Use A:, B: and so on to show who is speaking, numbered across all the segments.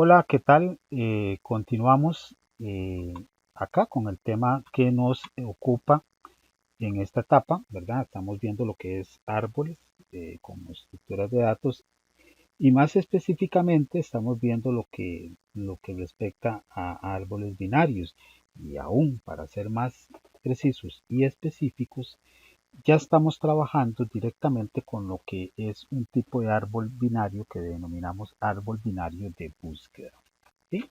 A: Hola, ¿qué tal? Continuamos acá con el tema que nos ocupa en esta etapa, ¿verdad? Estamos viendo lo que es árboles como estructuras de datos y más específicamente estamos viendo lo que respecta a árboles binarios y aún para ser más precisos y específicos, ya estamos trabajando directamente con lo que es un tipo de árbol binario que denominamos árbol binario de búsqueda. ¿Sí?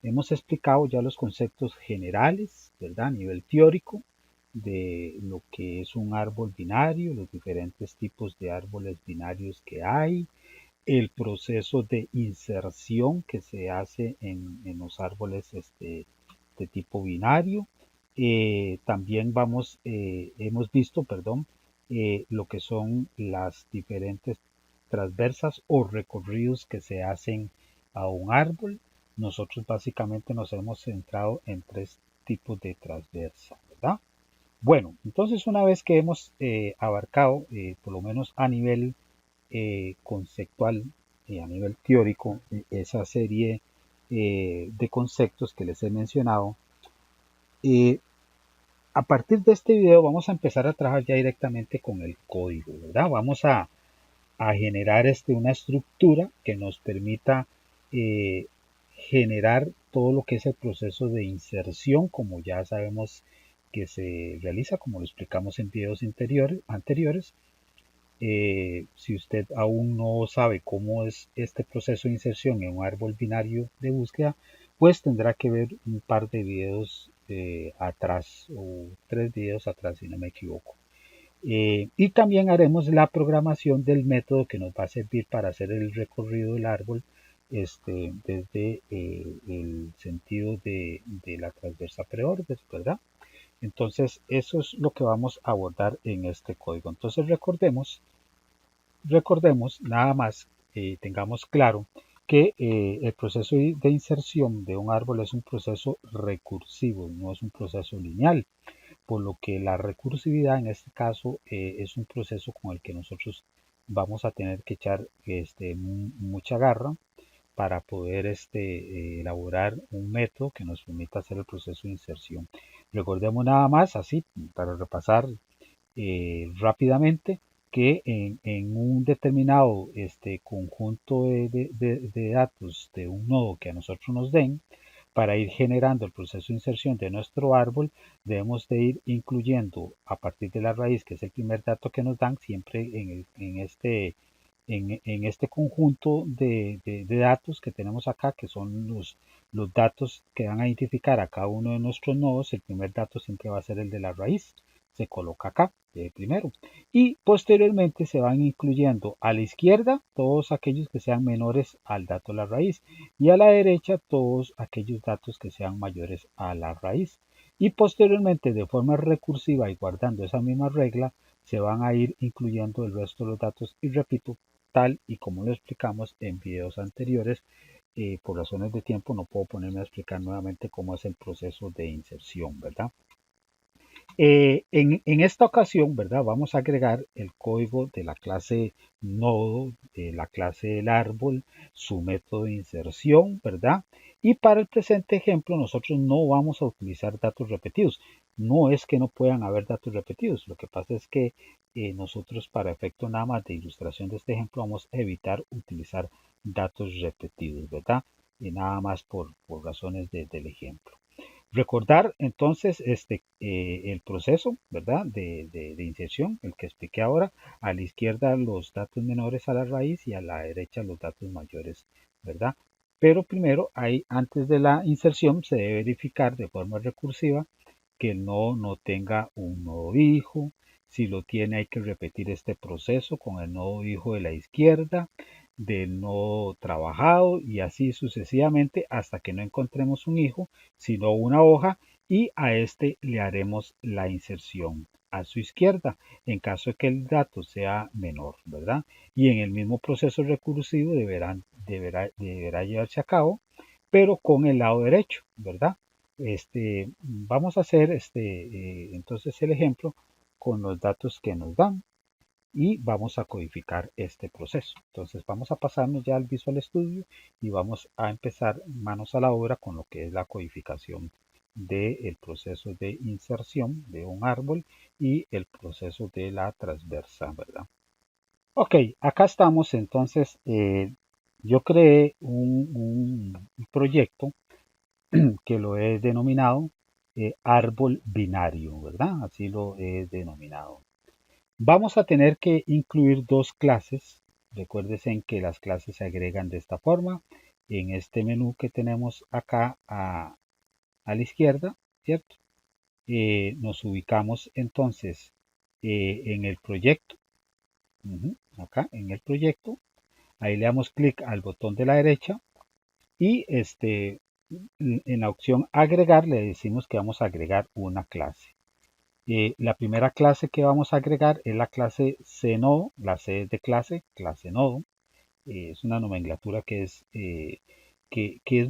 A: Hemos explicado ya los conceptos generales, ¿verdad? A nivel teórico de lo que es un árbol binario, los diferentes tipos de árboles binarios que hay, el proceso de inserción que se hace en los árboles de tipo binario. También hemos visto, perdón, lo que son las diferentes transversas o recorridos que se hacen a un árbol. Nosotros básicamente nos hemos centrado en tres tipos de transversa, ¿verdad? Bueno, entonces una vez que hemos abarcado, por lo menos a nivel conceptual y a nivel teórico, esa serie de conceptos que les he mencionado, eh, a partir de este video vamos a empezar a trabajar ya directamente con el código, ¿verdad? Vamos a generar una estructura que nos permita eh, generar todo lo que es el proceso de inserción, como ya sabemos que se realiza, como lo explicamos en videos anteriores. Si usted aún no sabe cómo es este proceso de inserción en un árbol binario de búsqueda, pues tendrá que ver un par de videos atrás o 3 videos atrás, si no me equivoco. Y también haremos la programación del método que nos va a servir para hacer el recorrido del árbol desde el sentido de la transversa preorden, ¿verdad? Entonces, eso es lo que vamos a abordar en este código. Entonces, recordemos nada más, tengamos claro que el proceso de inserción de un árbol es un proceso recursivo, no es un proceso lineal, por lo que la recursividad en este caso es un proceso con el que nosotros vamos a tener que echar mucha garra para poder elaborar un método que nos permita hacer el proceso de inserción. Recordemos nada más, así, para repasar rápidamente, que en un determinado conjunto de datos de un nodo que a nosotros nos den, para ir generando el proceso de inserción de nuestro árbol, debemos de ir incluyendo a partir de la raíz, que es el primer dato que nos dan, siempre en este conjunto de datos que tenemos acá, que son los datos que van a identificar a cada uno de nuestros nodos. El primer dato siempre va a ser el de la raíz, se coloca acá primero, y posteriormente se van incluyendo a la izquierda todos aquellos que sean menores al dato de la raíz y a la derecha todos aquellos datos que sean mayores a la raíz, y posteriormente de forma recursiva y guardando esa misma regla se van a ir incluyendo el resto de los datos, y repito, tal y como lo explicamos en videos anteriores. Por razones de tiempo no puedo ponerme a explicar nuevamente cómo es el proceso de inserción, ¿verdad? En esta ocasión, ¿verdad? Vamos a agregar el código de la clase nodo, de la clase del árbol, su método de inserción, ¿verdad? Y para el presente ejemplo, nosotros no vamos a utilizar datos repetidos. No es que no puedan haber datos repetidos, lo que pasa es que nosotros para efecto nada más de ilustración de este ejemplo vamos a evitar utilizar datos repetidos, ¿verdad? Y nada más por razones del ejemplo. Recordar entonces el proceso, ¿verdad? De inserción, el que expliqué ahora. A la izquierda los datos menores a la raíz y a la derecha los datos mayores, ¿verdad? Pero primero, antes de la inserción, se debe verificar de forma recursiva que el nodo no tenga un nodo hijo. Si lo tiene, hay que repetir este proceso con el nodo hijo de la izquierda, del nodo trabajado, y así sucesivamente hasta que no encontremos un hijo, sino una hoja, y a este le haremos la inserción a su izquierda en caso de que el dato sea menor, ¿verdad? Y en el mismo proceso recursivo deberá llevarse a cabo, pero con el lado derecho, ¿verdad? Vamos a hacer entonces el ejemplo con los datos que nos dan. y vamos a codificar este proceso. Entonces vamos a pasarnos ya al Visual Studio y vamos a empezar manos a la obra con lo que es la codificación del proceso de inserción de un árbol y el proceso de la transversa, ¿verdad? Ok, acá estamos. Entonces yo creé un proyecto que lo he denominado árbol binario, ¿verdad? Así lo he denominado. Vamos a tener que incluir dos clases. Recuérdense en que las clases se agregan de esta forma. En este menú que tenemos acá a la izquierda, ¿cierto? Nos ubicamos entonces en el proyecto. Acá en el proyecto. Ahí le damos clic al botón de la derecha y en la opción agregar le decimos que vamos a agregar una clase. La primera clase que vamos a agregar es la clase cNodo. La C es de clase nodo. Es una nomenclatura que es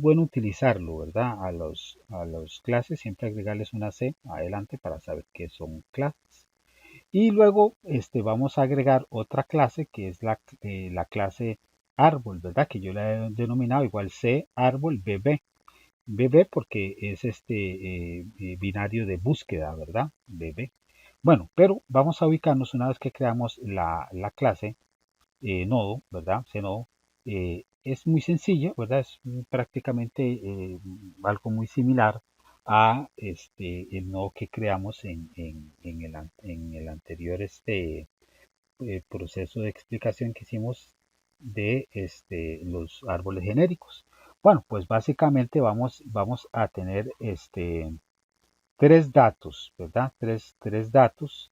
A: bueno utilizarlo, ¿verdad? A los clases siempre agregarles una C adelante para saber que son clases. Y luego vamos a agregar otra clase que es la clase árbol, ¿verdad? Que yo la he denominado igual C árbol BB. BB porque es binario de búsqueda, ¿verdad? BB. Bueno, pero vamos a ubicarnos una vez que creamos la clase nodo, ¿verdad? CNodo. Es muy sencilla, ¿verdad? Es prácticamente algo muy similar a el nodo que creamos en el anterior proceso de explicación que hicimos de los árboles genéricos. Bueno, pues básicamente vamos a tener tres datos, ¿verdad? Tres datos.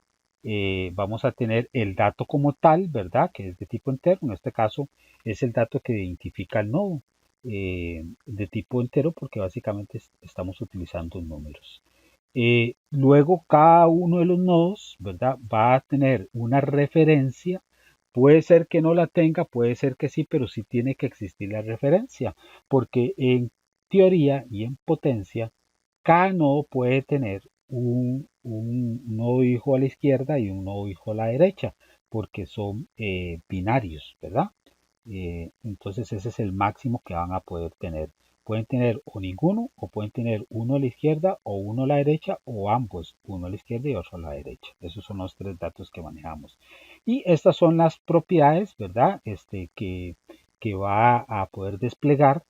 A: Vamos a tener el dato como tal, ¿verdad? Que es de tipo entero. En este caso es el dato que identifica el nodo de tipo entero porque básicamente estamos utilizando números. Luego cada uno de los nodos, ¿verdad? Va a tener una referencia. Puede ser que no la tenga, puede ser que sí, pero sí tiene que existir la referencia, porque en teoría y en potencia, cada nodo puede tener un nodo hijo a la izquierda y un nodo hijo a la derecha, porque son binarios, ¿verdad? Entonces ese es el máximo que van a poder tener. Pueden tener o ninguno, o pueden tener uno a la izquierda, o uno a la derecha, o ambos, uno a la izquierda y otro a la derecha. Esos son los tres datos que manejamos. Y estas son las propiedades, ¿verdad? Que va a poder desplegar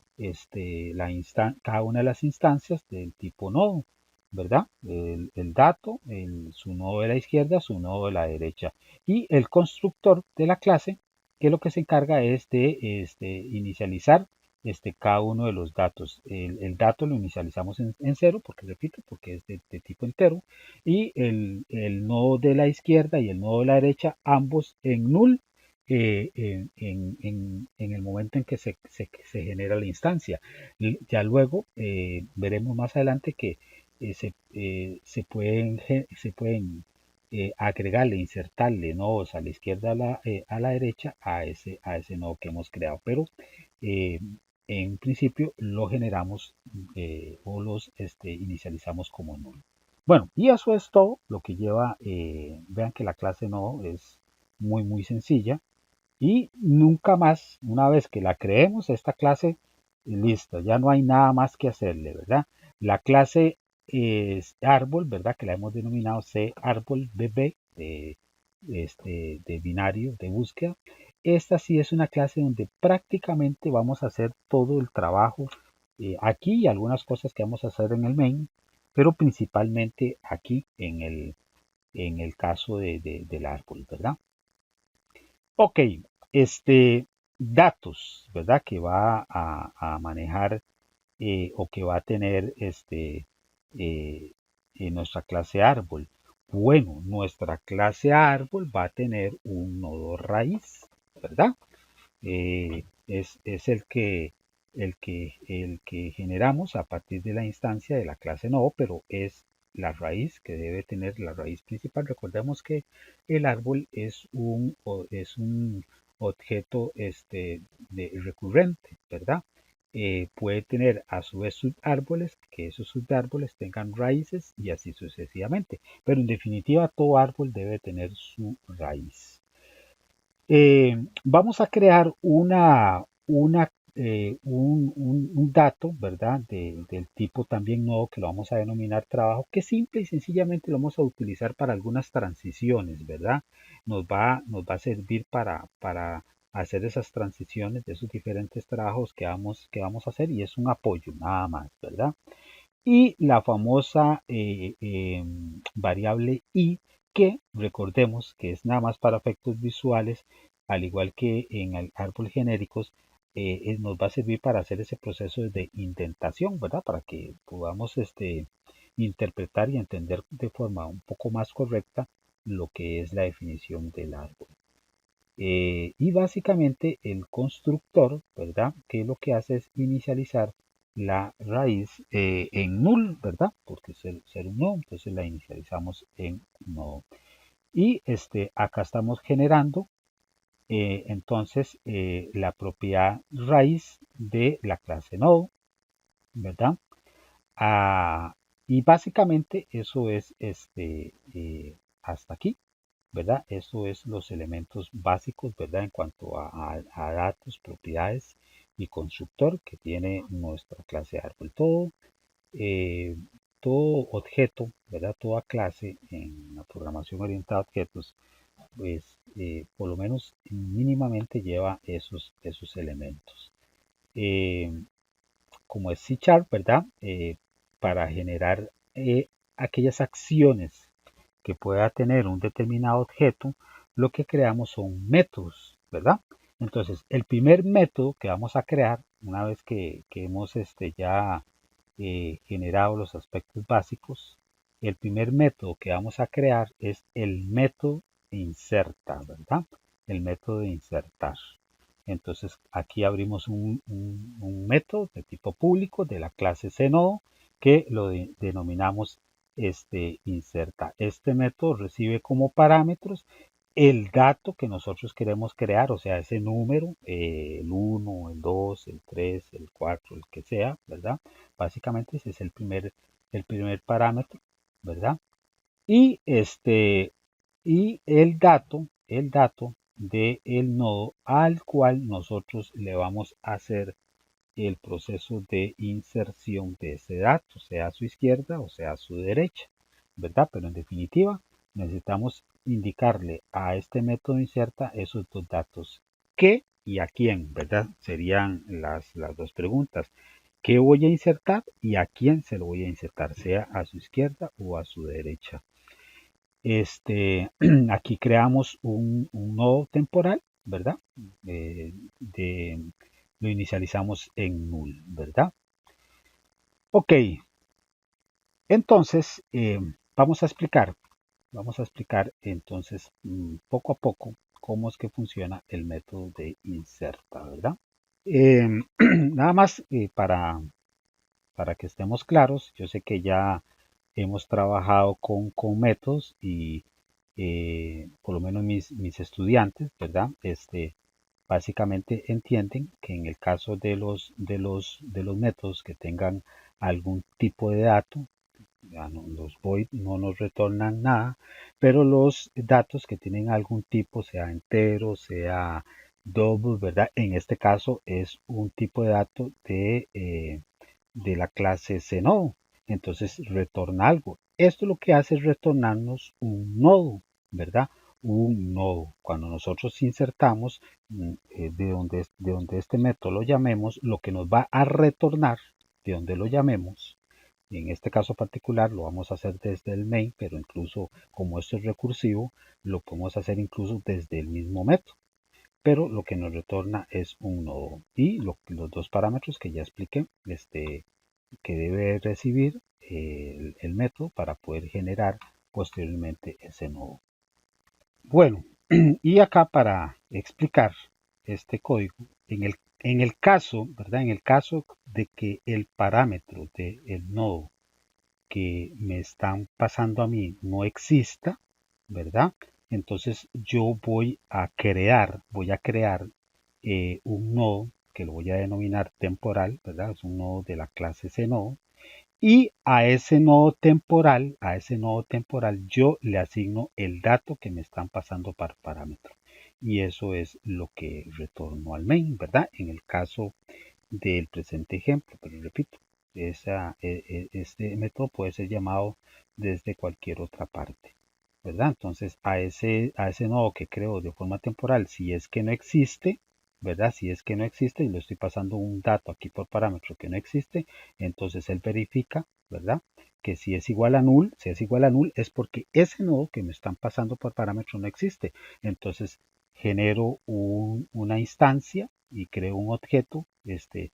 A: cada una de las instancias del tipo nodo, ¿verdad? El dato, su nodo de la izquierda, su nodo de la derecha. Y el constructor de la clase que lo que se encarga es de inicializar cada uno de los datos. El dato lo inicializamos en cero, porque repito, porque es de tipo entero, y el nodo de la izquierda y el nodo de la derecha, ambos en null, en el momento en que se genera la instancia. Ya luego veremos más adelante que se pueden agregarle, insertarle nodos a la izquierda, a la derecha, a ese nodo que hemos creado. Pero eh, en principio lo generamos o los inicializamos como nulo. Bueno, y eso es todo lo que lleva. Vean que la clase nodo es muy, muy sencilla. Y nunca más, una vez que la creemos, esta clase, listo, ya no hay nada más que hacerle, ¿verdad? La clase es árbol, ¿verdad? Que la hemos denominado C árbol BB de binario de búsqueda. Esta sí es una clase donde prácticamente vamos a hacer todo el trabajo aquí y algunas cosas que vamos a hacer en el main, pero principalmente aquí en el caso del árbol, ¿verdad? Ok, datos, ¿verdad? Que va a manejar o que va a tener en nuestra clase árbol. Bueno, nuestra clase árbol va a tener un nodo raíz, ¿verdad? Es el que generamos a partir de la instancia de la clase nodo, pero es la raíz que debe tener la raíz principal. Recordemos que el árbol es un objeto recurrente, ¿verdad? Puede tener a su vez subárboles, que esos subárboles tengan raíces y así sucesivamente. Pero en definitiva todo árbol debe tener su raíz. Vamos a crear un dato, ¿verdad? Del tipo también nodo que lo vamos a denominar trabajo, que simple y sencillamente lo vamos a utilizar para algunas transiciones, ¿verdad? Nos va a servir para hacer esas transiciones de esos diferentes trabajos que vamos a hacer y es un apoyo nada más, ¿verdad? Y la famosa variable i, que recordemos que es nada más para efectos visuales, al igual que en el árbol genéricos, nos va a servir para hacer ese proceso de indentación, ¿verdad? Para que podamos interpretar y entender de forma un poco más correcta lo que es la definición del árbol. Y básicamente el constructor, ¿verdad? Que lo que hace es inicializar la raíz en null, ¿verdad? Porque es ser un nodo, entonces la inicializamos en nodo. Y acá estamos generando entonces la propiedad raíz de la clase nodo, ¿verdad? Ah, y básicamente eso es hasta aquí. ¿Verdad? Eso es los elementos básicos, ¿verdad? En cuanto a datos, propiedades y constructor que tiene nuestra clase árbol. Eh, todo objeto, ¿verdad? Toda clase en la programación orientada a objetos, pues por lo menos mínimamente lleva esos elementos. Eh, como es C#, ¿verdad? Para generar aquellas acciones que pueda tener un determinado objeto, lo que creamos son métodos, ¿verdad? Entonces, el primer método que vamos a crear, una vez que hemos ya generado los aspectos básicos, el primer método que vamos a crear es el método inserta, ¿verdad? El método de insertar. Entonces, aquí abrimos un método de tipo público de la clase CNodo que lo denominamos inserta. Este método recibe como parámetros el dato que nosotros queremos crear, o sea, ese número, el 1, el 2, el 3, el 4, el que sea, ¿verdad? Básicamente ese es el primer parámetro, ¿verdad? Y el dato del nodo al cual nosotros le vamos a hacer el proceso de inserción de ese dato, sea a su izquierda o sea a su derecha, ¿verdad? Pero en definitiva, necesitamos indicarle a este método inserta esos dos datos. ¿Qué y a quién, verdad? Serían las dos preguntas. ¿Qué voy a insertar y a quién se lo voy a insertar, sea a su izquierda o a su derecha? Aquí creamos un nodo temporal, ¿verdad? Eh, de, lo inicializamos en null, ¿verdad? Ok, entonces vamos a explicar entonces poco a poco cómo es que funciona el método de inserta, ¿verdad? Nada más para que estemos claros, yo sé que ya hemos trabajado con métodos y por lo menos mis estudiantes, ¿verdad? Básicamente entienden que en el caso de los métodos que tengan algún tipo de dato, ya los void no nos retornan nada, pero los datos que tienen algún tipo, sea entero, sea double, ¿verdad? En este caso es un tipo de dato de la clase CNodo. Entonces retorna algo. Esto lo que hace es retornarnos un nodo, ¿verdad? Un nodo. Cuando nosotros insertamos de donde este método lo llamemos, lo que nos va a retornar de donde lo llamemos, en este caso particular lo vamos a hacer desde el main, pero incluso como esto es recursivo, lo podemos hacer incluso desde el mismo método. Pero lo que nos retorna es un nodo y los dos parámetros que ya expliqué, que debe recibir el método para poder generar posteriormente ese nodo. Bueno, y acá para explicar este código, en el caso, ¿verdad? En el caso de que el parámetro del nodo que me están pasando a mí no exista, ¿verdad? Entonces yo voy a crear un nodo que lo voy a denominar temporal, ¿verdad? Es un nodo de la clase CNodo. Y a ese nodo temporal yo le asigno el dato que me están pasando para parámetro. y eso es lo que retorno al main, ¿verdad? En el caso del presente ejemplo, pero repito, este método puede ser llamado desde cualquier otra parte, ¿verdad? Entonces a ese nodo que creo de forma temporal, si es que no existe, ¿verdad? Si es que no existe y le estoy pasando un dato aquí por parámetro que no existe, entonces él verifica, ¿verdad? Que si es igual a null, si es igual a null es porque ese nodo que me están pasando por parámetro no existe. Entonces genero una instancia y creo un objeto del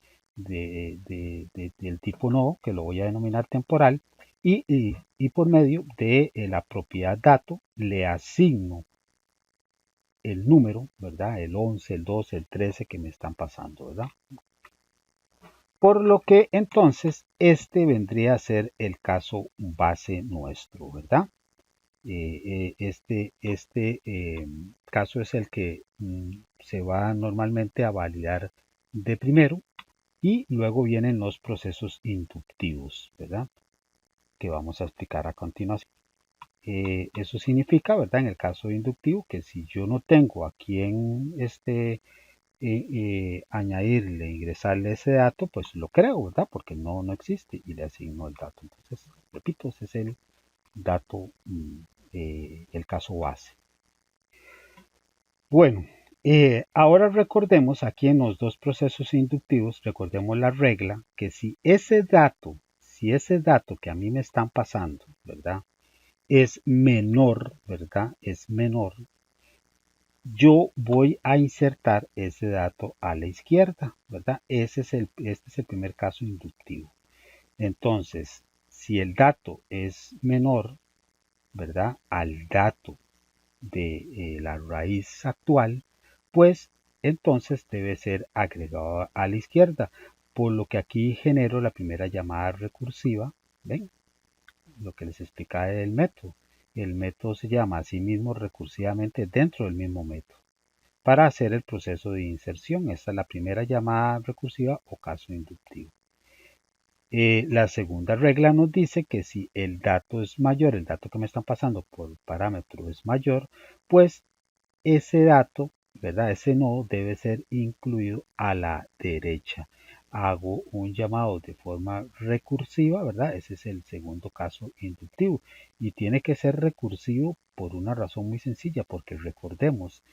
A: tipo nodo que lo voy a denominar temporal y por medio de la propiedad dato le asigno el número, ¿verdad? El 11, el 12, el 13 que me están pasando, ¿verdad? Por lo que entonces este vendría a ser el caso base nuestro, ¿verdad? Este caso es el que se va normalmente a validar de primero y luego vienen los procesos inductivos, ¿verdad? Que vamos a explicar a continuación. Eso significa, ¿verdad? En el caso inductivo, que si yo no tengo a quién añadirle, ingresarle ese dato, pues lo creo, ¿verdad? Porque no existe y le asigno el dato. Entonces, repito, ese es el dato, el caso base. Bueno, ahora recordemos aquí en los dos procesos inductivos, recordemos la regla que si ese dato que a mí me están pasando, ¿verdad? Es menor, ¿verdad? Es menor. Yo voy a insertar ese dato a la izquierda, ¿verdad? Este es el primer caso inductivo. Entonces, si el dato es menor, ¿verdad? Al dato de la raíz actual, pues entonces debe ser agregado a la izquierda, por lo que aquí genero la primera llamada recursiva, ¿ven? Lo que les explicaba del método. El método se llama a sí mismo recursivamente dentro del mismo método para hacer el proceso de inserción. Esta es la primera llamada recursiva o caso inductivo. La segunda regla nos dice que si el dato es mayor, el dato que me están pasando por parámetro es mayor, pues ese dato, ¿verdad? Ese nodo debe ser incluido a la derecha. Hago un llamado de forma recursiva, ¿verdad? Ese es el segundo caso inductivo. Y tiene que ser recursivo por una razón muy sencilla, porque recordemos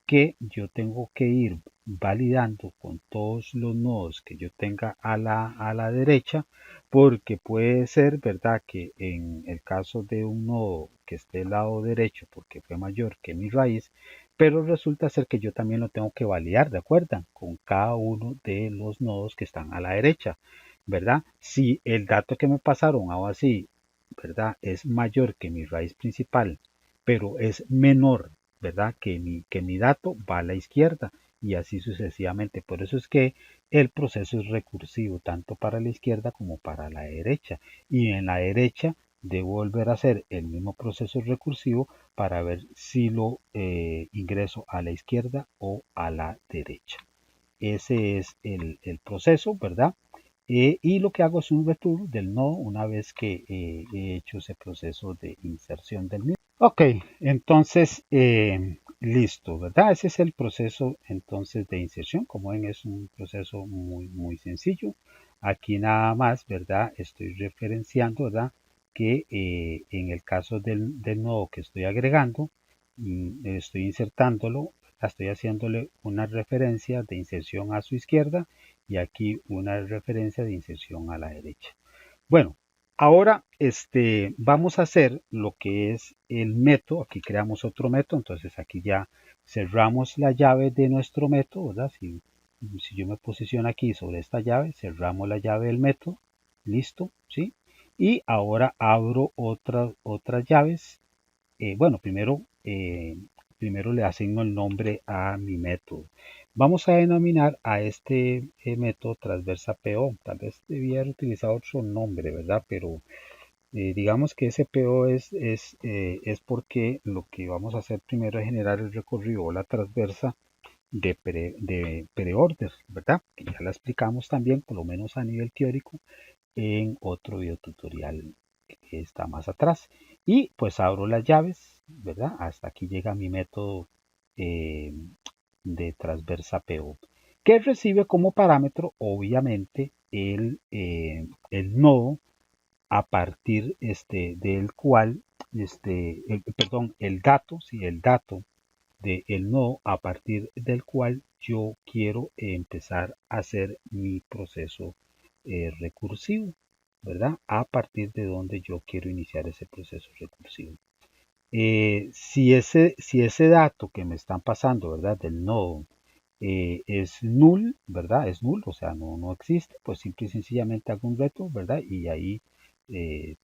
A: que yo tengo que ir validando con todos los nodos que yo tenga a la derecha, porque puede ser, ¿verdad? Que en el caso de un nodo que esté al lado derecho, porque fue mayor que mi raíz, pero resulta ser que yo también lo tengo que validar, ¿de acuerdo? Con cada uno de los nodos que están a la derecha, ¿verdad? Si el dato que me pasaron ahora sí, ¿verdad? Es mayor que mi raíz principal, pero es menor, ¿verdad? Que mi dato va a la izquierda y así sucesivamente. Por eso es que el proceso es recursivo tanto para la izquierda como para la derecha. Y en la derecha debo volver a hacer el mismo proceso recursivo para ver si lo ingreso a la izquierda o a la derecha. Ese es el proceso, ¿verdad? Y lo que hago es un return del nodo una vez que he hecho ese proceso de inserción del mismo. Ok, entonces, listo, ¿verdad? Ese es el proceso entonces de inserción. Como ven, es un proceso muy sencillo. Aquí nada más, ¿verdad? Estoy referenciando, ¿verdad? Que en el caso del nodo que estoy agregando, estoy insertándolo, estoy haciéndole una referencia de inserción a su izquierda y aquí una referencia de inserción a la derecha. Bueno, ahora vamos a hacer lo que es el método. Aquí creamos otro método, entonces aquí ya cerramos la llave de nuestro método, ¿verdad? Si yo me posiciono aquí sobre esta llave, cerramos la llave del método, listo, ¿sí? Y ahora abro otras llaves. Bueno, primero le asigno el nombre a mi método. Vamos a denominar a este método transversa PO. Tal vez debía haber utilizado otro nombre, ¿verdad? Pero digamos que ese PO es porque lo que vamos a hacer primero es generar el recorrido o la transversa de preorder, ¿verdad? Que ya la explicamos también, por lo menos a nivel teórico, en otro video tutorial que está más atrás. Y pues abro las llaves, ¿verdad? Hasta aquí llega mi método de transversa PO, que recibe como parámetro obviamente el nodo a partir del cual, el dato, sí, el dato del nodo a partir del cual yo quiero empezar a hacer mi proceso recursivo, ¿verdad? A partir de donde yo quiero iniciar ese proceso recursivo. Si ese dato que me están pasando, ¿verdad? Del nodo es null, ¿verdad? Es null, o sea, no existe, pues simple y sencillamente hago un reto, ¿verdad? Y ahí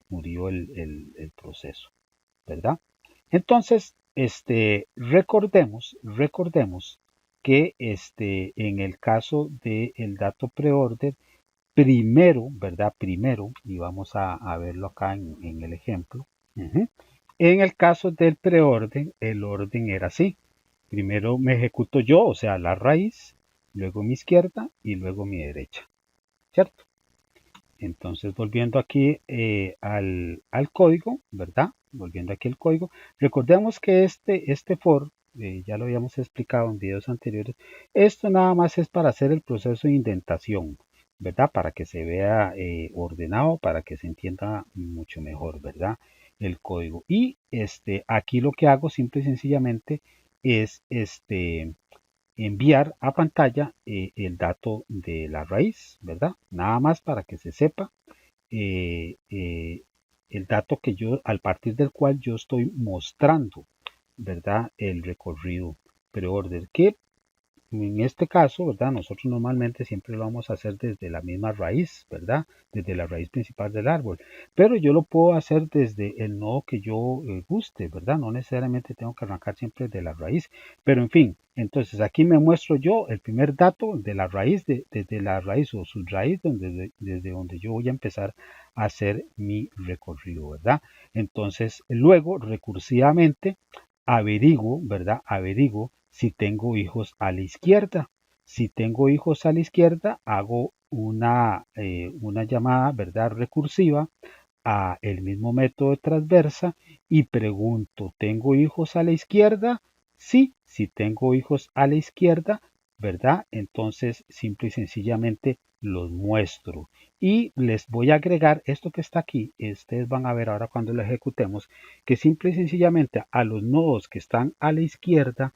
A: murió el proceso, ¿verdad? Entonces, recordemos que en el caso del dato preorder, primero, ¿verdad? Primero, y vamos a verlo acá en el ejemplo. En el caso del preorden, el orden era así. Primero me ejecuto yo, o sea, la raíz, luego mi izquierda y luego mi derecha, ¿cierto? Entonces, volviendo aquí al código, ¿verdad? Volviendo aquí al código, recordemos que este for, ya lo habíamos explicado en videos anteriores, esto nada más es para hacer el proceso de indentación, ¿verdad? Para que se vea ordenado, para que se entienda mucho mejor, ¿verdad? El código. Y aquí lo que hago simple y sencillamente es enviar a pantalla el dato de la raíz, ¿verdad? Nada más para que se sepa eh, eh, el dato que yo, al partir del cual yo estoy mostrando, ¿verdad? El recorrido preorder, que en este caso, ¿verdad? Nosotros normalmente siempre lo vamos a hacer desde la misma raíz, ¿verdad? Desde la raíz principal del árbol. Pero yo lo puedo hacer desde el nodo que yo guste, ¿verdad? No necesariamente tengo que arrancar siempre de la raíz. Pero en fin, entonces aquí me muestro yo el primer dato de la raíz, desde la raíz o subraíz, desde donde yo voy a empezar a hacer mi recorrido, ¿verdad? Entonces, luego, recursivamente, averiguo, ¿verdad? Averiguo si tengo hijos a la izquierda. Si tengo hijos a la izquierda, hago una llamada, ¿verdad? Recursiva a el mismo método de transversa y pregunto, ¿tengo hijos a la izquierda? Sí, si tengo hijos a la izquierda, ¿verdad? Entonces, simple y sencillamente los muestro. Y les voy a agregar esto que está aquí. Ustedes van a ver ahora cuando lo ejecutemos, que simple y sencillamente a los nodos que están a la izquierda,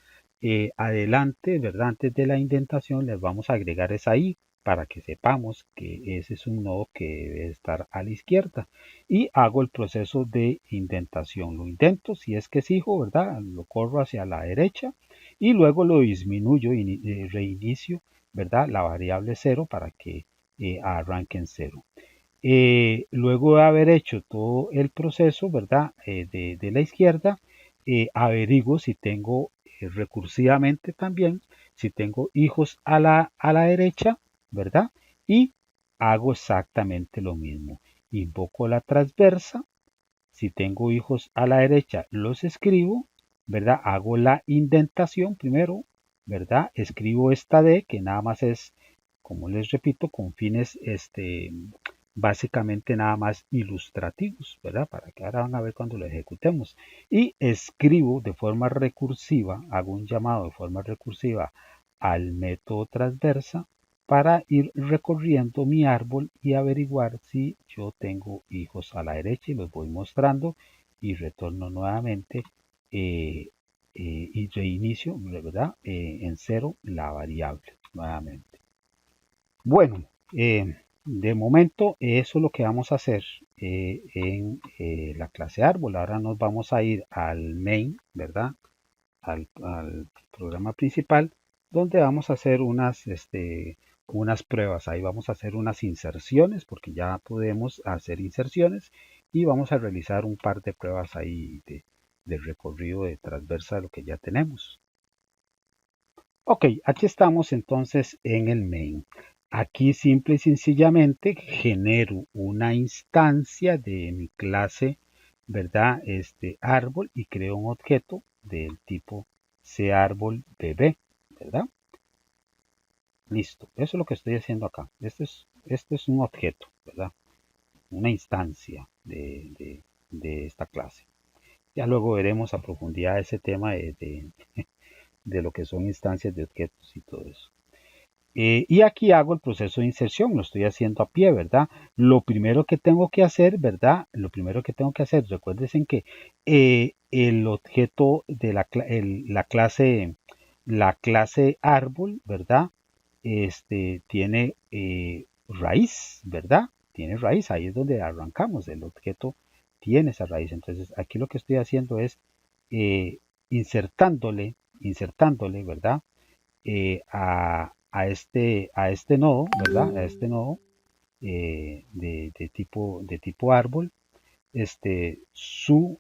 A: adelante, ¿verdad? Antes de la indentación, les vamos a agregar esa I para que sepamos que ese es un nodo que debe estar a la izquierda y hago el proceso de indentación. Lo intento, si es que es hijo, ¿verdad? Lo corro hacia la derecha y luego lo disminuyo y reinicio, ¿verdad? La variable 0 para que arranque en 0. Luego de haber hecho todo el proceso, ¿verdad? De la izquierda, averiguo si tengo recursivamente también, si tengo hijos a la derecha, ¿verdad? Y hago exactamente lo mismo. Invoco la transversa. Si tengo hijos a la derecha, los escribo, ¿verdad? Hago la indentación primero, ¿verdad? Escribo esta D, que nada más es, como les repito, con fines básicamente nada más ilustrativos, ¿verdad? Para que ahora van a ver cuando lo ejecutemos. Y escribo de forma recursiva, hago un llamado de forma recursiva al método transversa para ir recorriendo mi árbol y averiguar si yo tengo hijos a la derecha y los voy mostrando y retorno nuevamente y reinicio, ¿verdad? En 0 la variable nuevamente. Bueno, de momento eso es lo que vamos a hacer en la clase árbol. Ahora nos vamos a ir al main, ¿verdad? Al programa principal, donde vamos a hacer unas pruebas. Ahí vamos a hacer unas inserciones, porque ya podemos hacer inserciones, y vamos a realizar un par de pruebas ahí de recorrido de transversa de lo que ya tenemos. Ok, aquí estamos entonces en el main. Aquí simple y sencillamente genero una instancia de mi clase, ¿verdad? Árbol y creo un objeto del tipo cArbol bb, ¿verdad? Listo, eso es lo que estoy haciendo acá. Este es un objeto, ¿verdad? Una instancia de esta clase. Ya luego veremos a profundidad ese tema de lo que son instancias de objetos y todo eso. Y aquí hago el proceso de inserción, lo estoy haciendo a pie, ¿verdad? Lo primero que tengo que hacer, ¿verdad? Lo primero que tengo que hacer, recuérdense que el objeto de la clase árbol, ¿verdad? Tiene raíz, ¿verdad? Tiene raíz, ahí es donde arrancamos, el objeto tiene esa raíz. Entonces aquí lo que estoy haciendo es eh, insertándole, ¿verdad? A este nodo, ¿verdad? A este nodo de tipo árbol, su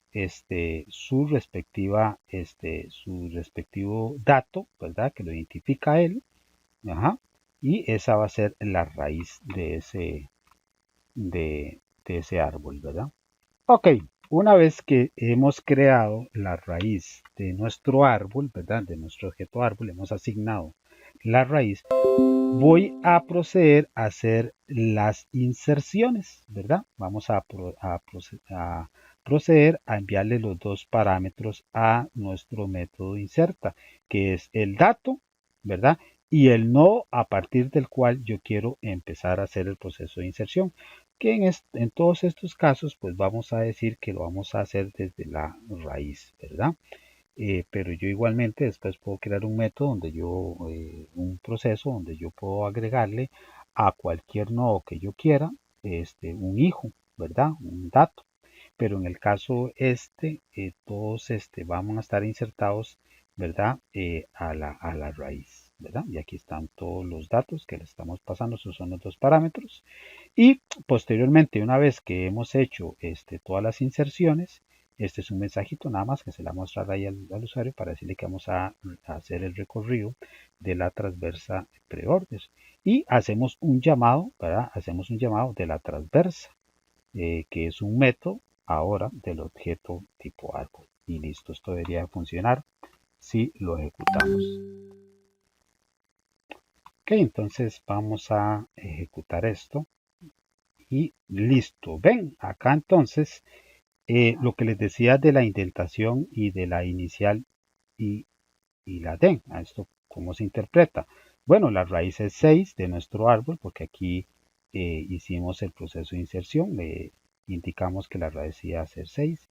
A: respectivo dato, ¿verdad? Que lo identifica a él, ajá, y esa va a ser la raíz de ese árbol, ¿verdad? Ok, una vez que hemos creado la raíz de nuestro árbol, ¿verdad? De nuestro objeto árbol, hemos asignado la raíz, voy a proceder a hacer las inserciones, ¿verdad? Vamos a proceder a enviarle los dos parámetros a nuestro método inserta, que es el dato, ¿verdad? Y el nodo a partir del cual yo quiero empezar a hacer el proceso de inserción, que en todos estos casos, pues vamos a decir que lo vamos a hacer desde la raíz, ¿verdad? Pero yo igualmente después puedo crear un método un proceso donde yo puedo agregarle a cualquier nodo que yo quiera, un hijo, ¿verdad? Un dato. Pero en el caso todos van a estar insertados, ¿verdad? A la raíz, ¿verdad? Y aquí están todos los datos que le estamos pasando, esos son los dos parámetros. Y posteriormente, una vez que hemos hecho todas las inserciones, este es un mensajito nada más que se le va a mostrar ahí al usuario para decirle que vamos a hacer el recorrido de la transversa preorder. Y hacemos un llamado, ¿verdad? Hacemos un llamado de la transversa, que es un método ahora del objeto tipo árbol. Y listo, esto debería funcionar si lo ejecutamos. Ok, entonces vamos a ejecutar esto. Y listo. Ven, acá entonces lo que les decía de la indentación y de la inicial y, y la den. A esto, ¿cómo se interpreta? Bueno, la raíz es 6 de nuestro árbol porque aquí hicimos el proceso de inserción. Le indicamos que la raíz iba a ser 6.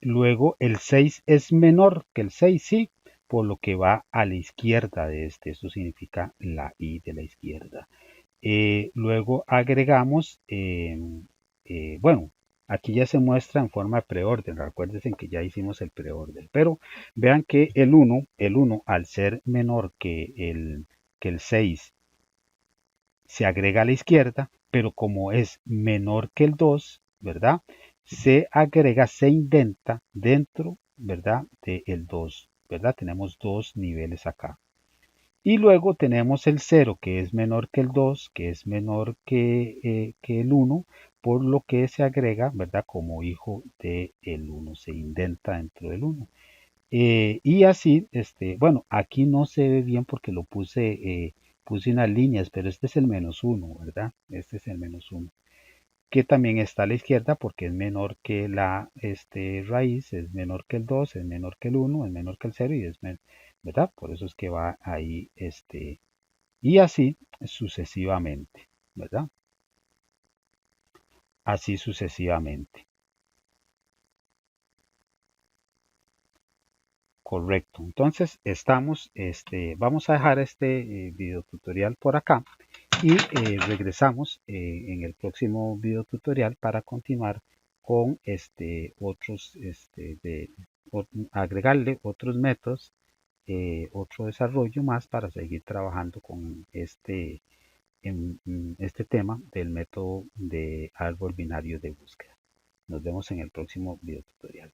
A: Luego el 6 es menor que el 6, sí, por lo que va a la izquierda de este. Esto significa la i de la izquierda. Luego agregamos, bueno, aquí ya se muestra en forma de preorden. Recuerden que ya hicimos el preorden, pero vean que el 1 al ser menor que el 6 se agrega a la izquierda, pero como es menor que el 2, ¿verdad? Se indenta dentro, ¿verdad? Del 2, ¿verdad? Tenemos dos niveles acá. Y luego tenemos el 0, que es menor que el 2, que es menor que el 1, por lo que se agrega, ¿verdad? Como hijo del 1, se indenta dentro del 1. Y así, bueno, aquí no se ve bien porque puse unas líneas, pero este es el -1, ¿verdad? Este es el -1, que también está a la izquierda porque es menor que la raíz, es menor que el 2, es menor que el 1, es menor que el 0 y ¿verdad? Por eso es que va ahí, y así sucesivamente, ¿verdad? Así sucesivamente. Correcto. Entonces vamos a dejar este video tutorial por acá y regresamos en el próximo video tutorial para continuar con agregarle otros métodos, otro desarrollo más para seguir trabajando con este tema del método de árbol binario de búsqueda. Nos vemos en el próximo video tutorial.